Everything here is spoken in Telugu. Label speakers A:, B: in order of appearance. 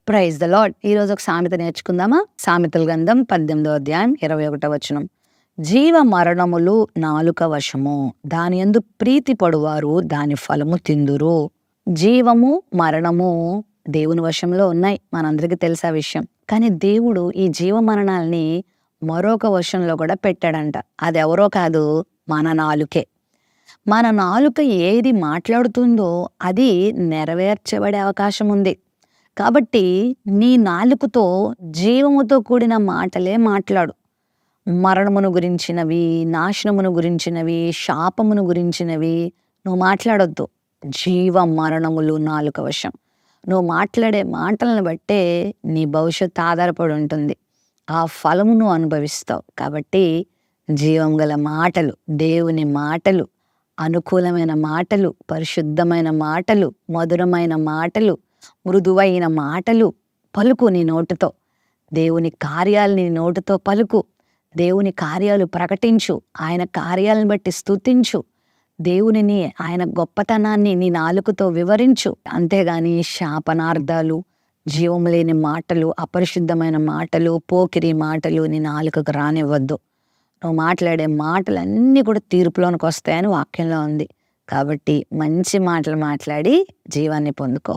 A: Praise the lord. ఈరోజు ఒక సామెత నేర్చుకుందామా? సామెతల గ్రంథం 18వ అధ్యాయం 21వ వచనం. జీవ మరణములు నాలుక వశము, దాని యందు ప్రీతి పడువారు దాని ఫలము తిందురు. జీవము మరణము దేవుని వశంలో ఉన్నాయి, మనందరికీ తెలుసా విషయం. కానీ దేవుడు ఈ జీవ మరణాలని మరొక వశంలో కూడా పెట్టాడంట. అది ఎవరో కాదు, మన నాలుకే. మన నాలుక ఏది మాట్లాడుతుందో అది నెరవేర్చబడే అవకాశం ఉంది. కాబట్టి నీ నాలుకతో జీవముతో కూడిన మాటలే మాట్లాడు. మరణమును గురించినవి, నాశనమును గురించినవి, శాపమును గురించినవి నువ్వు మాట్లాడొద్దు. జీవ మరణములు నాలుక వశం. నువ్వు మాట్లాడే మాటలను బట్టే నీ భవిష్యత్తు ఆధారపడి ఉంటుంది. ఆ ఫలము నువ్వు అనుభవిస్తావు. కాబట్టి జీవం గల మాటలు, దేవుని మాటలు, అనుకూలమైన మాటలు, పరిశుద్ధమైన మాటలు, మధురమైన మాటలు, మృదువైన మాటలు పలుకు నీ నోటితో. దేవుని కార్యాలు నీ నోటితో పలుకు. దేవుని కార్యాలు ప్రకటించు. ఆయన కార్యాలను బట్టి స్తుతించు. దేవునిని, ఆయన గొప్పతనాన్ని నీ నాలుకతో వివరించు. అంతేగాని శాపనార్థాలు, జీవం లేని మాటలు, అపరిశుద్ధమైన మాటలు, పోకిరి మాటలు నీ నాలుకకు రానివ్వద్దు. నువ్వు మాట్లాడే మాటలన్నీ కూడా తీర్పులోనికి వస్తాయని వాక్యంలో ఉంది. కాబట్టి మంచి మాటలు మాట్లాడి జీవాన్ని పొందుకో.